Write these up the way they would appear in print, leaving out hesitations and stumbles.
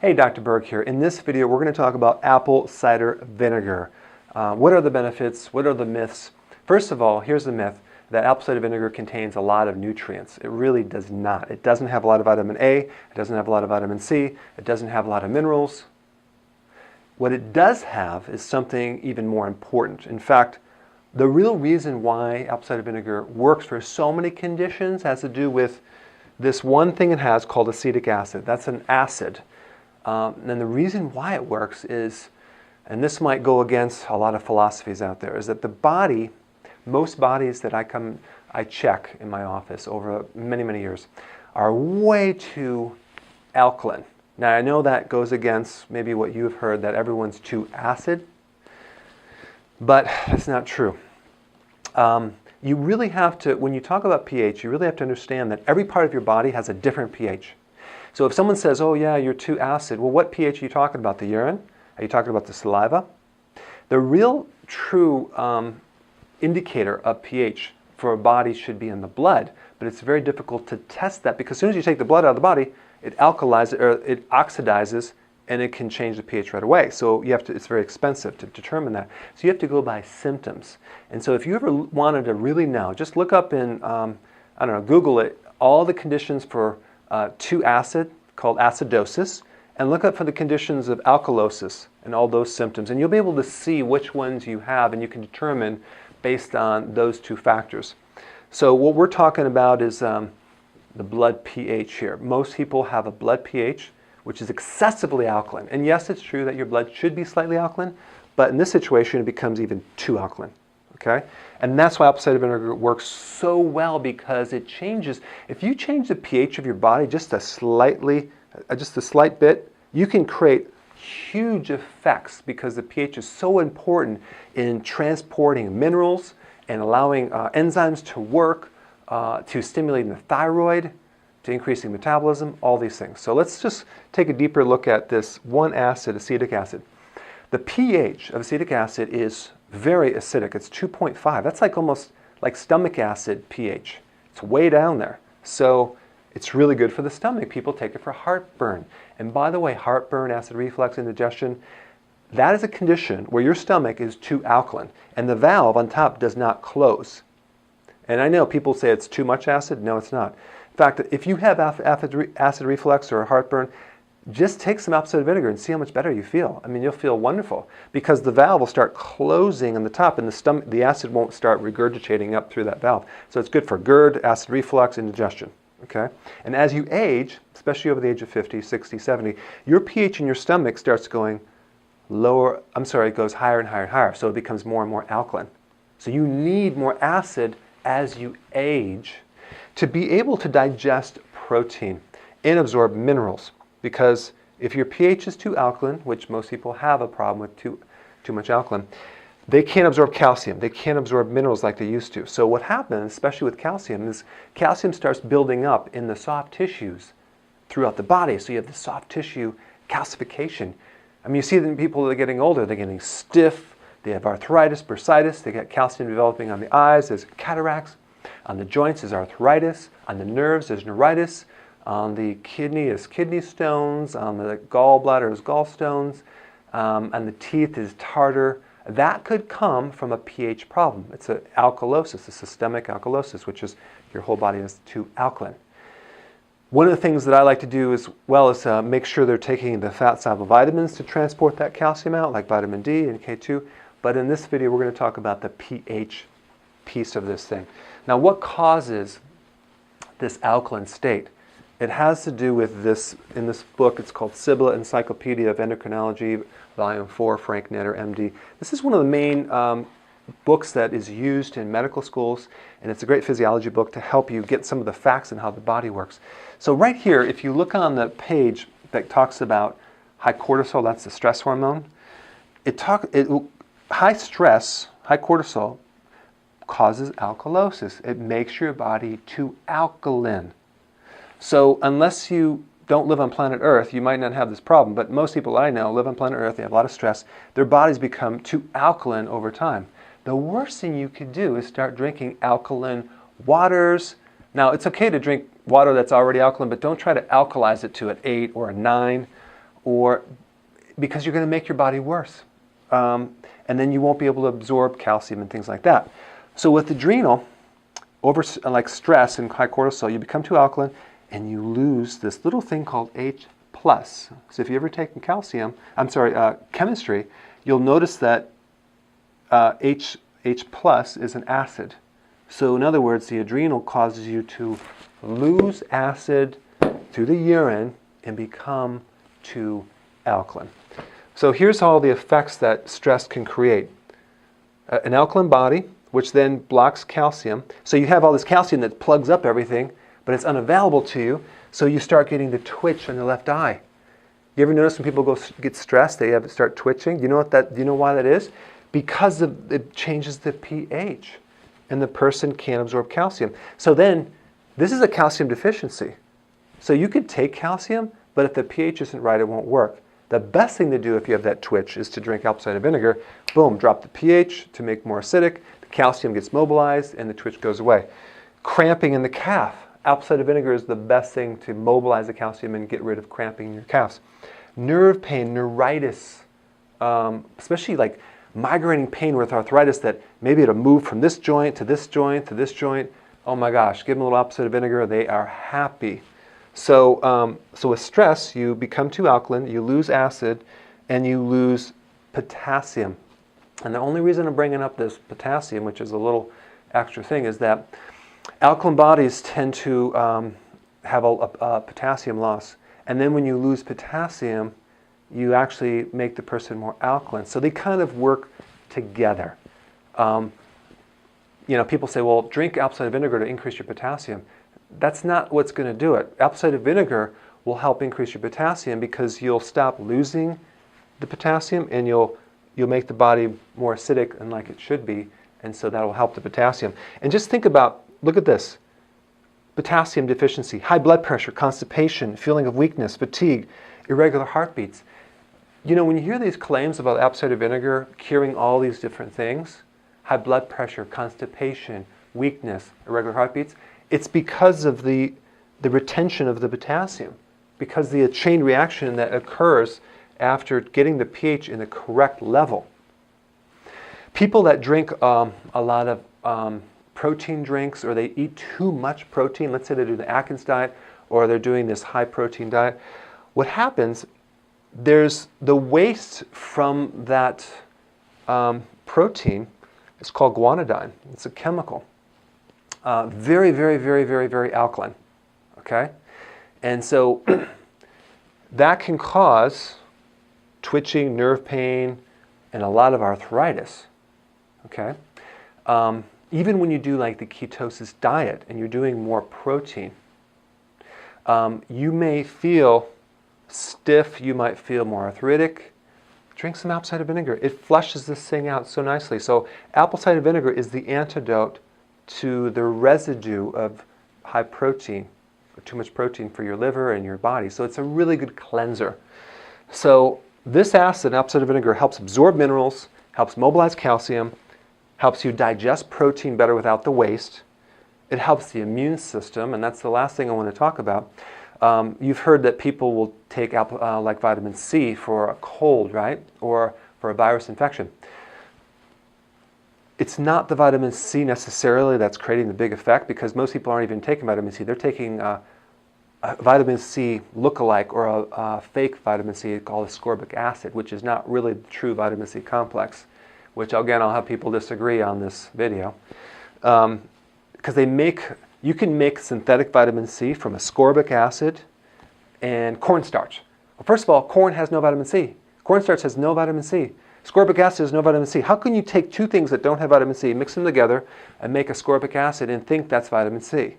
Hey, Dr. Berg here. In this video, we're going to talk about apple cider vinegar. What are the benefits? What are the myths? First of all, here's the myth that apple cider vinegar contains a lot of nutrients. It really does not. It doesn't have a lot of vitamin A. It doesn't have a lot of vitamin C. It doesn't have a lot of minerals. What it does have is something even more important. In fact, the real reason why apple cider vinegar works for so many conditions has to do with this one thing it has called acetic acid. That's an acid. And the reason why it works is, and this might go against a lot of philosophies out there, is that the body, most bodies that I check in my office over many, many years, are way too alkaline. Now I know that goes against maybe what you've heard, that everyone's too acid, but that's not true. You really have to, when you talk about pH, you really have to understand that every part of your body has a different pH. So if someone says, oh yeah, you're too acid, well, what pH are you talking about? The urine? Are you talking about the saliva? The real true indicator of pH for a body should be in the blood, but it's very difficult to test that because as soon as you take the blood out of the body, it alkalizes or it oxidizes and it can change the pH right away. So you have to, it's very expensive to determine that. So you have to go by symptoms. And so if you ever wanted to really know, just look up in, I don't know, Google it, all the conditions for too acid, called acidosis, and look up for the conditions of alkalosis and all those symptoms. And you'll be able to see which ones you have and you can determine based on those two factors. So what we're talking about is the blood pH here. Most people have a blood pH which is excessively alkaline. And yes, it's true that your blood should be slightly alkaline, but in this situation it becomes even too alkaline. Okay? And that's why apple cider vinegar works so well, because it changes. If you change the pH of your body just a slight bit, you can create huge effects because the pH is so important in transporting minerals and allowing enzymes to work, to stimulating the thyroid, to increasing metabolism, all these things. So let's just take a deeper look at this one acid, acetic acid. The pH of acetic acid is very acidic. It's 2.5. That's like almost like stomach acid pH. It's way down there. So it's really good for the stomach. People take it for heartburn. And by the way, heartburn, acid reflux, indigestion, that is a condition where your stomach is too alkaline and the valve on top does not close. And I know people say it's too much acid. No, it's not. In fact, if you have acid reflux or heartburn, just take some apple cider vinegar and see how much better you feel. I mean, you'll feel wonderful because the valve will start closing on the top and the acid won't start regurgitating up through that valve. So it's good for GERD, acid reflux, indigestion. Okay? And as you age, especially over the age of 50, 60, 70, your pH in your stomach starts going lower, it goes higher and higher and higher. So it becomes more and more alkaline. So you need more acid as you age to be able to digest protein and absorb minerals. Because if your pH is too alkaline, which most people have a problem with too much alkaline, they can't absorb calcium. They can't absorb minerals like they used to. So what happens, especially with calcium, is calcium starts building up in the soft tissues throughout the body. So you have the soft tissue calcification. I mean, you see that in people that are getting older, they're getting stiff, they have arthritis, bursitis, they get calcium developing on the eyes, there's cataracts. On the joints is arthritis, on the nerves there's neuritis, on the kidney is kidney stones, on the gallbladder is gallstones, and the teeth is tartar. That could come from a pH problem. It's an alkalosis, a systemic alkalosis, which is your whole body is too alkaline. One of the things that I like to do as well is make sure they're taking the fat-soluble vitamins to transport that calcium out, like vitamin D and K2. But in this video, we're going to talk about the pH piece of this thing. Now, what causes this alkaline state? It has to do with this, in this book, it's called Sibylla Encyclopedia of Endocrinology, Volume 4, Frank Netter, MD. This is one of the main books that is used in medical schools, and it's a great physiology book to help you get some of the facts and how the body works. So right here, if you look on the page that talks about high cortisol, that's the stress hormone, high stress, high cortisol, causes alkalosis. It makes your body too alkaline. So unless you don't live on planet Earth, you might not have this problem, but most people I know live on planet Earth, they have a lot of stress, their bodies become too alkaline over time. The worst thing you could do is start drinking alkaline waters. Now, it's okay to drink water that's already alkaline, but don't try to alkalize it to an 8 or a 9 or because you're going to make your body worse. And then you won't be able to absorb calcium and things like that. So with adrenal, like stress and high cortisol, you become too alkaline and you lose this little thing called H+. So if you ever taken chemistry, you'll notice that H+ is an acid. So in other words, the adrenal causes you to lose acid through the urine and become too alkaline. So here's all the effects that stress can create. An alkaline body, which then blocks calcium. So you have all this calcium that plugs up everything, but it's unavailable to you, so you start getting the twitch on the left eye. You ever notice when people get stressed, they start twitching? Do you know why that is? Because it changes the pH, and the person can't absorb calcium. So then, this is a calcium deficiency. So you could take calcium, but if the pH isn't right, it won't work. The best thing to do if you have that twitch is to drink apple cider vinegar. Boom, drop the pH to make more acidic. The calcium gets mobilized and the twitch goes away. Cramping in the calf. Apple cider vinegar is the best thing to mobilize the calcium and get rid of cramping in your calves. Nerve pain, neuritis, especially like migrating pain with arthritis that maybe it'll move from this joint to this joint to this joint. Oh my gosh, give them a little apple cider vinegar, they are happy. So with stress, you become too alkaline, you lose acid, and you lose potassium. And the only reason I'm bringing up this potassium, which is a little extra thing, is that alkaline bodies tend to have a potassium loss. And then when you lose potassium, you actually make the person more alkaline. So they kind of work together. People say, well, drink apple cider vinegar to increase your potassium. That's not what's going to do it. Apple cider vinegar will help increase your potassium because you'll stop losing the potassium and you'll make the body more acidic and like it should be, and so that will help the potassium. And just think about, look at this. Potassium deficiency, high blood pressure, constipation, feeling of weakness, fatigue, irregular heartbeats. When you hear these claims about apple cider vinegar curing all these different things, high blood pressure, constipation, weakness, irregular heartbeats, it's because of the retention of the potassium, because the chain reaction that occurs after getting the pH in the correct level. People that drink a lot of protein drinks, or they eat too much protein, let's say they do the Atkins diet, or they're doing this high protein diet, what happens, there's the waste from that protein, it's called guanidine, it's a chemical. Very, very, very, very, very alkaline, okay? And so that can cause twitching, nerve pain, and a lot of arthritis, okay? Even when you do like the ketosis diet and you're doing more protein, you may feel stiff, you might feel more arthritic. Drink some apple cider vinegar. It flushes this thing out so nicely. So apple cider vinegar is the antidote to the residue of high protein, or too much protein for your liver and your body. So it's a really good cleanser. So this acid, apple cider vinegar, helps absorb minerals, helps mobilize calcium, helps you digest protein better without the waste. It helps the immune system, and that's the last thing I want to talk about. You've heard that people will take like vitamin C for a cold, right? Or for a virus infection. It's not the vitamin C necessarily that's creating the big effect, because most people aren't even taking vitamin C. They're taking a vitamin C lookalike, or a fake vitamin C called ascorbic acid, which is not really the true vitamin C complex, which again I'll have people disagree on this video. Because you can make synthetic vitamin C from ascorbic acid and cornstarch. Well, first of all, corn has no vitamin C. Cornstarch has no vitamin C. Ascorbic acid has no vitamin C. How can you take two things that don't have vitamin C, mix them together, and make ascorbic acid and think that's vitamin C?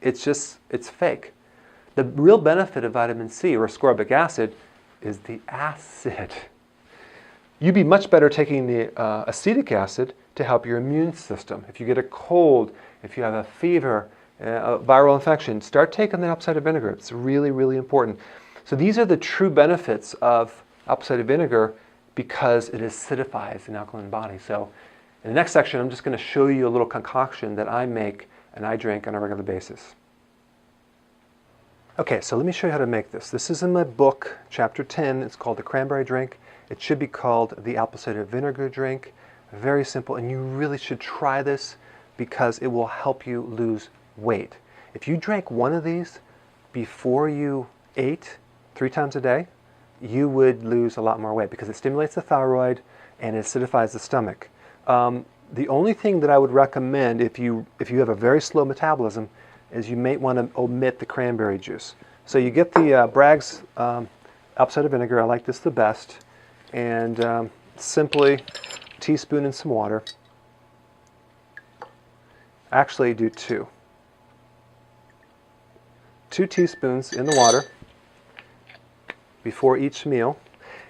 It's fake. The real benefit of vitamin C, or ascorbic acid, is the acid. You'd be much better taking the acetic acid to help your immune system. If you get a cold, if you have a fever, a viral infection, start taking the apple cider vinegar. It's really, really important. So these are the true benefits of apple cider vinegar, because it acidifies an alkaline body. So in the next section, I'm just going to show you a little concoction that I make and I drink on a regular basis. Okay, so let me show you how to make this. This is in my book, chapter 10. It's called the cranberry drink. It should be called the apple cider vinegar drink. Very simple, and you really should try this because it will help you lose weight. If you drank one of these before you ate 3 times a day, you would lose a lot more weight because it stimulates the thyroid and it acidifies the stomach. The only thing that I would recommend if you have a very slow metabolism is you may want to omit the cranberry juice. So you get the Bragg's apple cider vinegar. I like this the best. And simply a teaspoon in some water. Actually do 2. 2 teaspoons in the water before each meal.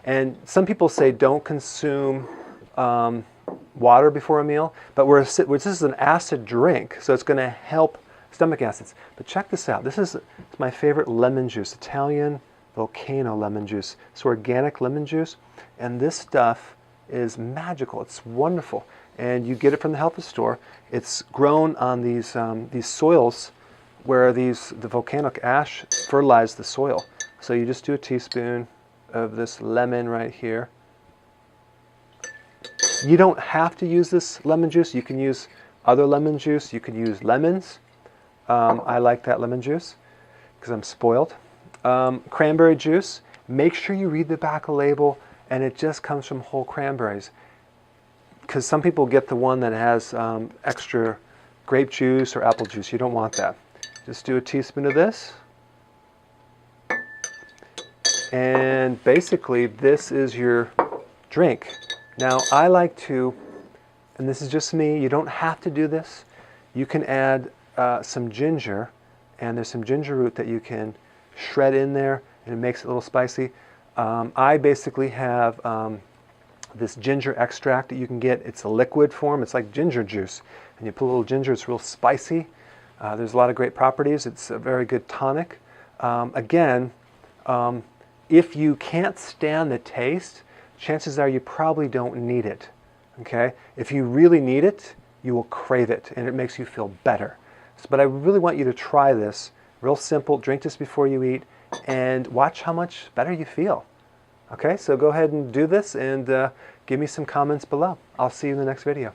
And some people say don't consume water before a meal, but this is an acid drink, so it's going to help stomach acids. But check this out. This is my favorite lemon juice, Italian Volcano lemon juice. It's organic lemon juice, and this stuff is magical. It's wonderful, and you get it from the health food store. It's grown on these soils where the volcanic ash fertilized the soil. So you just do a teaspoon of this lemon right here. You don't have to use this lemon juice. You can use other lemon juice. You can use lemons. I like that lemon juice because I'm spoiled. Cranberry juice. Make sure you read the back of the label, and it just comes from whole cranberries. Because some people get the one that has extra grape juice or apple juice. You don't want that. Just do a teaspoon of this. And basically, this is your drink. Now, I like to, and this is just me, you don't have to do this. You can add some ginger, and there's some ginger root that you can shred in there, and it makes it a little spicy. I basically have this ginger extract that you can get. It's a liquid form. It's like ginger juice. And you put a little ginger, it's real spicy. There's a lot of great properties. It's a very good tonic. Again, if you can't stand the taste, chances are you probably don't need it. Okay? If you really need it, you will crave it, and it makes you feel better. But I really want you to try this. Real simple. Drink this before you eat, and watch how much better you feel. Okay? So go ahead and do this, and give me some comments below. I'll see you in the next video.